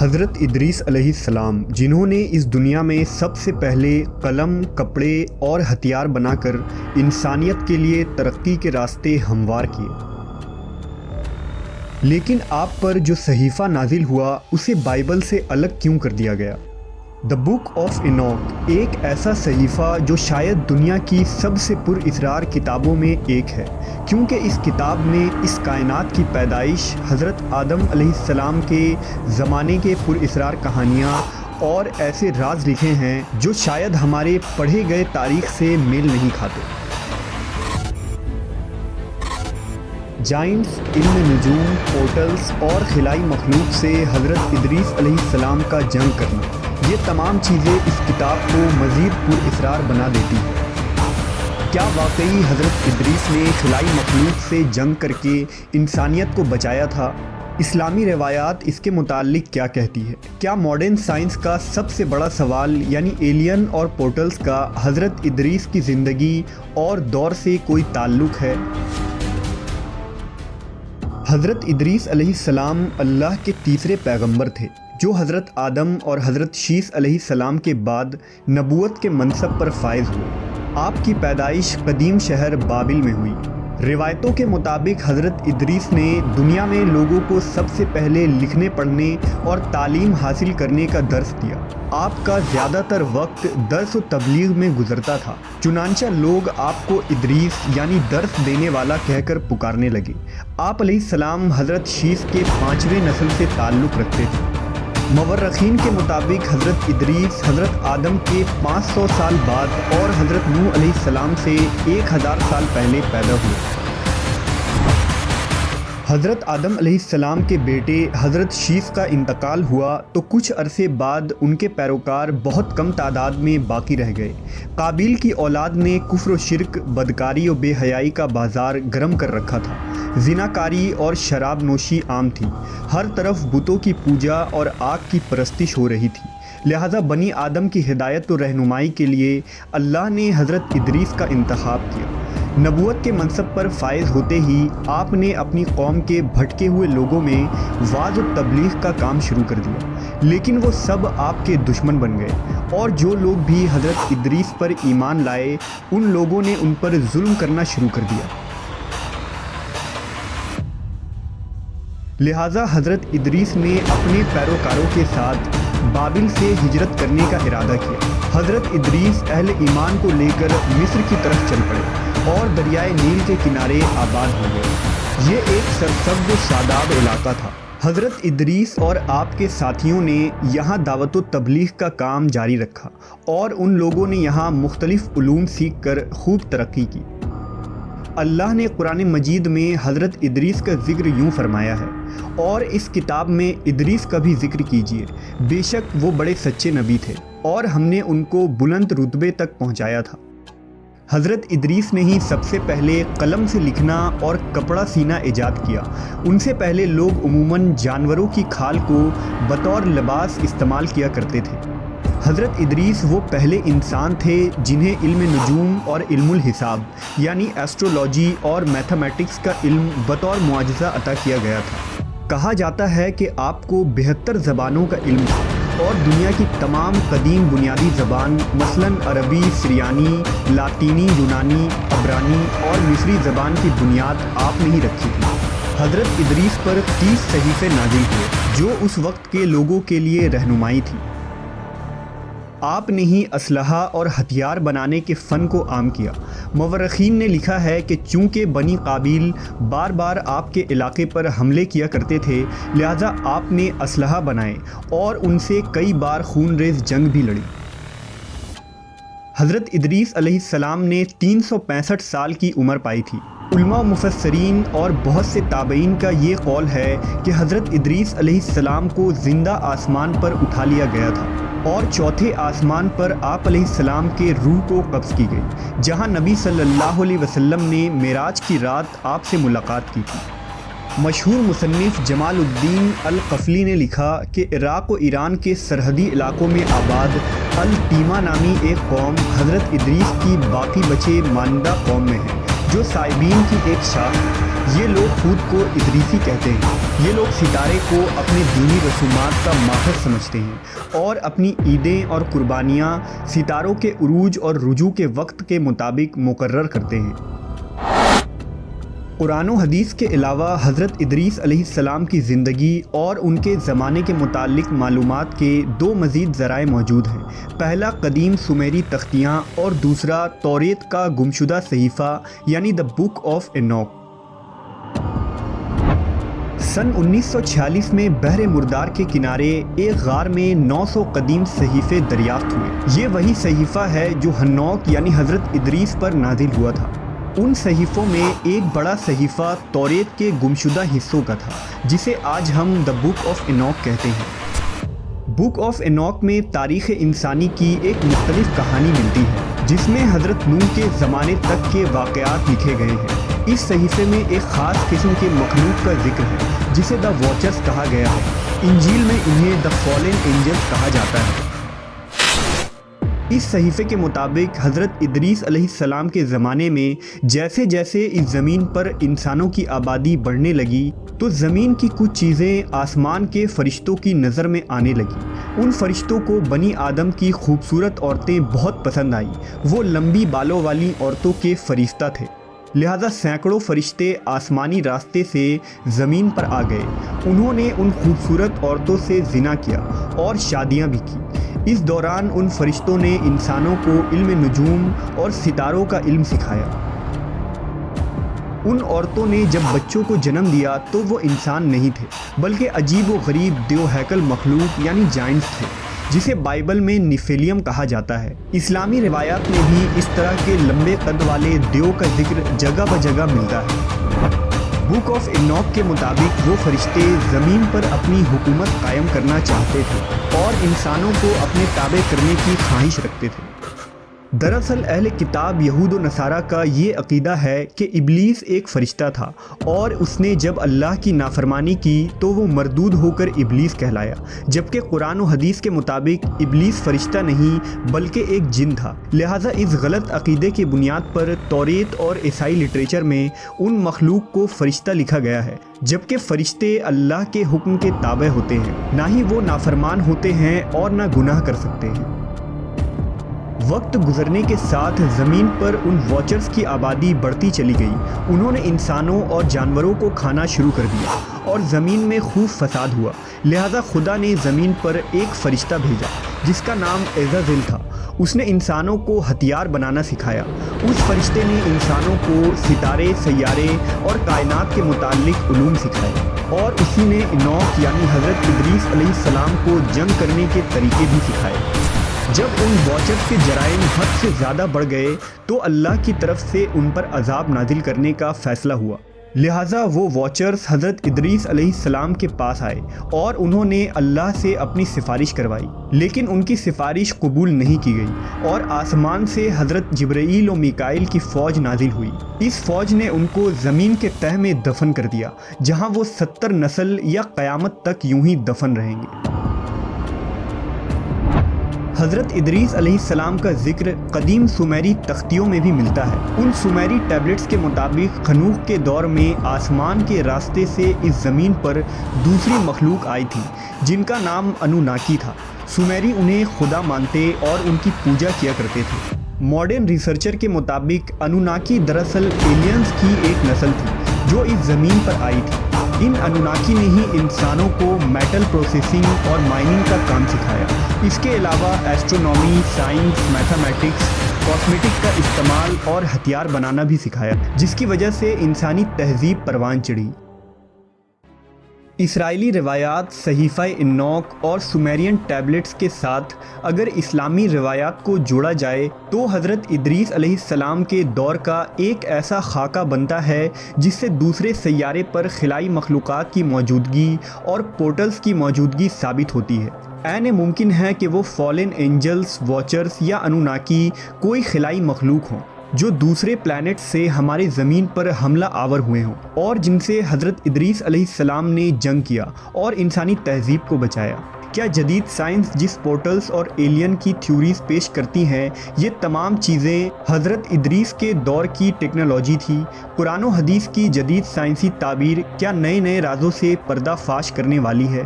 حضرت ادریس علیہ السلام، جنہوں نے اس دنیا میں سب سے پہلے قلم، کپڑے اور ہتھیار بنا کر انسانیت کے لیے ترقی کے راستے ہموار کیے، لیکن آپ پر جو صحیفہ نازل ہوا اسے بائبل سے الگ کیوں کر دیا گیا؟ دا بک آف اینوک ایک ایسا صحیفہ جو شاید دنیا کی سب سے پر اسرار کتابوں میں ایک ہے، کیونکہ اس کتاب میں اس کائنات کی پیدائش، حضرت آدم علیہ السلام کے زمانے کے پر اسرار کہانیاں اور ایسے راز لکھے ہیں جو شاید ہمارے پڑھے گئے تاریخ سے میل نہیں کھاتے۔ جائنٹس، علم نجوم، پورٹلز اور خلائی مخلوق سے حضرت ادریس علیہ السلام کا جنگ کرنا، یہ تمام چیزیں اس کتاب کو مزید پر اسرار بنا دیتی ہیں۔ کیا واقعی حضرت ادریس نے خلائی مخلوق سے جنگ کر کے انسانیت کو بچایا تھا؟ اسلامی روایات اس کے متعلق کیا کہتی ہے؟ کیا ماڈرن سائنس کا سب سے بڑا سوال یعنی ایلین اور پورٹلز کا حضرت ادریس کی زندگی اور دور سے کوئی تعلق ہے؟ حضرت ادریس علیہ السلام اللہ کے تیسرے پیغمبر تھے جو حضرت آدم اور حضرت شیث علیہ السلام کے بعد نبوت کے منصب پر فائز ہوئے۔ آپ کی پیدائش قدیم شہر بابل میں ہوئی۔ روایتوں کے مطابق حضرت ادریس نے دنیا میں لوگوں کو سب سے پہلے لکھنے پڑھنے اور تعلیم حاصل کرنے کا درس دیا۔ آپ کا زیادہ تر وقت درس و تبلیغ میں گزرتا تھا، چنانچہ لوگ آپ کو ادریس یعنی درس دینے والا کہہ کر پکارنے لگے۔ آپ علیہ السلام حضرت شیث کے 5ویں نسل سے تعلق رکھتے تھے۔ مورخین کے مطابق حضرت ادریس حضرت آدم کے 500 سال بعد اور حضرت نوح علیہ السلام سے 1000 سال پہلے پیدا ہوئے۔ حضرت آدم علیہ السلام کے بیٹے حضرت شیث کا انتقال ہوا تو کچھ عرصے بعد ان کے پیروکار بہت کم تعداد میں باقی رہ گئے۔ قابیل کی اولاد نے کفر و شرک، بدکاری و بے حیائی کا بازار گرم کر رکھا تھا۔ زناکاری اور شراب نوشی عام تھی۔ ہر طرف بتوں کی پوجا اور آگ کی پرستش ہو رہی تھی۔ لہٰذا بنی آدم کی ہدایت و رہنمائی کے لیے اللہ نے حضرت ادریس کا انتخاب کیا۔ نبوت کے منصب پر فائز ہوتے ہی آپ نے اپنی قوم کے بھٹکے ہوئے لوگوں میں وعظ و تبلیغ کا کام شروع کر دیا، لیکن وہ سب آپ کے دشمن بن گئے، اور جو لوگ بھی حضرت ادریس پر ایمان لائے ان لوگوں نے ان پر ظلم کرنا شروع کر دیا۔ لہٰذا حضرت ادریس نے اپنے پیروکاروں کے ساتھ بابل سے ہجرت کرنے کا ارادہ کیا۔ حضرت ادریس اہل ایمان کو لے کر مصر کی طرف چل پڑے اور دریائے نیل کے کنارے آباد ہو گئے۔ یہ ایک سرسبز و شاداب علاقہ تھا۔ حضرت ادریس اور آپ کے ساتھیوں نے یہاں دعوت و تبلیغ کا کام جاری رکھا اور ان لوگوں نے یہاں مختلف علوم سیکھ کر خوب ترقی کی۔ اللہ نے قرآن مجید میں حضرت ادریس کا ذکر یوں فرمایا ہے، اور اس کتاب میں ادریس کا بھی ذکر کیجیے، بے شک وہ بڑے سچے نبی تھے اور ہم نے ان کو بلند رتبے تک پہنچایا تھا۔ حضرت ادریس نے ہی سب سے پہلے قلم سے لکھنا اور کپڑا سینا ایجاد کیا۔ ان سے پہلے لوگ عموماً جانوروں کی کھال کو بطور لباس استعمال کیا کرتے تھے۔ حضرت ادریس وہ پہلے انسان تھے جنہیں علم نجوم اور علم الحساب یعنی ایسٹرولوجی اور میتھمیٹکس کا علم بطور معجزہ عطا کیا گیا تھا۔ کہا جاتا ہے کہ آپ کو 72 زبانوں کا علم تھا اور دنیا کی تمام قدیم بنیادی زبان مثلاً عربی، سریانی، لاطینی، یونانی، عبرانی اور مصری زبان کی بنیاد آپ نے ہی رکھی تھی۔ حضرت ادریس پر 30 صحیفے نازل ہوئے جو اس وقت کے لوگوں کے لیے رہنمائی تھی۔ آپ نے ہی اسلحہ اور ہتھیار بنانے کے فن کو عام کیا۔ مورخین نے لکھا ہے کہ چونکہ بنی قابیل بار بار آپ کے علاقے پر حملے کیا کرتے تھے، لہٰذا آپ نے اسلحہ بنائے اور ان سے کئی بار خون ریز جنگ بھی لڑی۔ حضرت ادریس علیہ السلام نے 365 سال کی عمر پائی تھی۔ علماء و مفسرین اور بہت سے تابعین کا یہ قول ہے کہ حضرت ادریس علیہ السلام کو زندہ آسمان پر اٹھا لیا گیا تھا اور چوتھے آسمان پر آپ علیہ السلام کے روح کو قبض کی گئی، جہاں نبی صلی اللہ علیہ وسلم نے معراج کی رات آپ سے ملاقات کی تھی۔ مشہور مصنف جمال الدین القفلی نے لکھا کہ عراق و ایران کے سرحدی علاقوں میں آباد التیمہ نامی ایک قوم حضرت ادریس کی باقی بچے ماندہ قوم میں ہے، جو سائبین کی ایک شاخ ہے۔ یہ لوگ خود کو ادریسی کہتے ہیں۔ یہ لوگ ستارے کو اپنے دینی رسومات کا ماخذ سمجھتے ہیں اور اپنی عیدیں اور قربانیاں ستاروں کے عروج اور رجوع کے وقت کے مطابق مقرر کرتے ہیں۔ قرآن و حدیث کے علاوہ حضرت ادریس علیہ السلام کی زندگی اور ان کے زمانے کے متعلق معلومات کے دو مزید ذرائع موجود ہیں۔ پہلا قدیم سومیری تختیاں اور دوسرا توریت کا گمشدہ صحیفہ یعنی دا بک آف اینوک۔ سن 1946 میں بحر مردار کے کنارے ایک غار میں 900 قدیم صحیفے دریافت ہوئے۔ یہ وہی صحیفہ ہے جو ہنوک یعنی حضرت ادریس پر نازل ہوا تھا۔ ان صحیفوں میں ایک بڑا صحیفہ توریت کے گمشدہ حصوں کا تھا جسے آج ہم دا بک آف اینوک کہتے ہیں۔ بک آف اینوک میں تاریخ انسانی کی ایک مختلف کہانی ملتی ہے جس میں حضرت نوح کے زمانے تک کے واقعات لکھے گئے ہیں۔ اس صحیفے میں ایک خاص قسم کے مخلوق کا ذکر ہے جسے دا واچرز کہا گیا ہے۔ انجیل میں انہیں دا فالن اینجلز کہا جاتا ہے۔ اس صحیفے کے مطابق حضرت ادریس علیہ السلام کے زمانے میں جیسے جیسے اس زمین پر انسانوں کی آبادی بڑھنے لگی تو زمین کی کچھ چیزیں آسمان کے فرشتوں کی نظر میں آنے لگی۔ ان فرشتوں کو بنی آدم کی خوبصورت عورتیں بہت پسند آئیں۔ وہ لمبی بالوں والی عورتوں کے فرشتہ تھے، لہذا سینکڑوں فرشتے آسمانی راستے سے زمین پر آ گئے۔ انہوں نے ان خوبصورت عورتوں سے زنا کیا اور شادیاں بھی کی۔ اس دوران ان فرشتوں نے انسانوں کو علم نجوم اور ستاروں کا علم سکھایا۔ ان عورتوں نے جب بچوں کو جنم دیا تو وہ انسان نہیں تھے بلکہ عجیب و غریب دیو ہیکل مخلوق یعنی جائنٹس تھے جسے بائبل میں نیفیلیم کہا جاتا ہے۔ اسلامی روایات میں بھی اس طرح کے لمبے قد والے دیو کا ذکر جگہ بجگہ ملتا ہے۔ بک آف اینوک کے مطابق وہ فرشتے زمین پر اپنی حکومت قائم کرنا چاہتے تھے اور انسانوں کو اپنے تابع کرنے کی خواہش رکھتے تھے۔ دراصل اہل کتاب یہود و نصارہ کا یہ عقیدہ ہے کہ ابلیس ایک فرشتہ تھا اور اس نے جب اللہ کی نافرمانی کی تو وہ مردود ہو کر ابلیس کہلایا، جبکہ قرآن و حدیث کے مطابق ابلیس فرشتہ نہیں بلکہ ایک جن تھا۔ لہٰذا اس غلط عقیدے کی بنیاد پر توریت اور عیسائی لٹریچر میں ان مخلوق کو فرشتہ لکھا گیا ہے، جبکہ فرشتے اللہ کے حکم کے تابع ہوتے ہیں، نہ ہی وہ نافرمان ہوتے ہیں اور نہ گناہ کر سکتے ہیں۔ وقت گزرنے کے ساتھ زمین پر ان واچرز کی آبادی بڑھتی چلی گئی۔ انہوں نے انسانوں اور جانوروں کو کھانا شروع کر دیا اور زمین میں خوب فساد ہوا۔ لہذا خدا نے زمین پر ایک فرشتہ بھیجا جس کا نام عزازیل تھا۔ اس نے انسانوں کو ہتھیار بنانا سکھایا۔ اس فرشتے نے انسانوں کو ستارے، سیارے اور کائنات کے متعلق علوم سکھائے اور اسی نے اینوک یعنی حضرت ادریس علیہ السلام کو جنگ کرنے کے طریقے بھی سکھائے۔ جب ان واچرز کے جرائم حد سے زیادہ بڑھ گئے تو اللہ کی طرف سے ان پر عذاب نازل کرنے کا فیصلہ ہوا۔ لہٰذا وہ واچرز حضرت ادریس علیہ السلام کے پاس آئے اور انہوں نے اللہ سے اپنی سفارش کروائی، لیکن ان کی سفارش قبول نہیں کی گئی اور آسمان سے حضرت جبرائیل و میکائیل کی فوج نازل ہوئی۔ اس فوج نے ان کو زمین کے تہہ میں دفن کر دیا، جہاں وہ 70 نسل یا قیامت تک یوں ہی دفن رہیں گے۔ حضرت ادریس علیہ السلام کا ذکر قدیم سومیری تختیوں میں بھی ملتا ہے۔ ان سومیری ٹیبلٹس کے مطابق خنوخ کے دور میں آسمان کے راستے سے اس زمین پر دوسری مخلوق آئی تھی جن کا نام انوناکی تھا۔ سومیری انہیں خدا مانتے اور ان کی پوجا کیا کرتے تھے۔ ماڈرن ریسرچر کے مطابق انوناکی دراصل ایلینز کی ایک نسل تھی جو اس زمین پر آئی تھی۔ ان انوناکی نے ہی انسانوں کو میٹل پروسیسنگ اور مائننگ کا کام سکھایا۔ اس کے علاوہ ایسٹرونومی، سائنس، میتھمیٹکس، کاسمیٹک کا استعمال اور ہتھیار بنانا بھی سکھایا، جس کی وجہ سے انسانی تہذیب پروان چڑھی۔ اسرائیلی روایات، صحیفہ اینوک اور سومیرین ٹیبلٹس کے ساتھ اگر اسلامی روایات کو جوڑا جائے تو حضرت ادریس علیہ السلام کے دور کا ایک ایسا خاکہ بنتا ہے جس سے دوسرے سیارے پر خلائی مخلوقات کی موجودگی اور پورٹلز کی موجودگی ثابت ہوتی ہے۔ عین ممکن ہے کہ وہ فالن اینجلز، واچرز یا انوناکی کوئی خلائی مخلوق ہوں جو دوسرے پلانٹ سے ہمارے زمین پر حملہ آور ہوئے ہوں اور جن سے حضرت ادریس علیہ السلام نے جنگ کیا اور انسانی تہذیب کو بچایا۔ کیا جدید سائنس جس پورٹلز اور ایلین کی تھیوریز پیش کرتی ہیں، یہ تمام چیزیں حضرت ادریس کے دور کی ٹیکنالوجی تھی؟ قرآن و حدیث کی جدید سائنسی تعبیر کیا نئے رازوں سے پردہ فاش کرنے والی ہے؟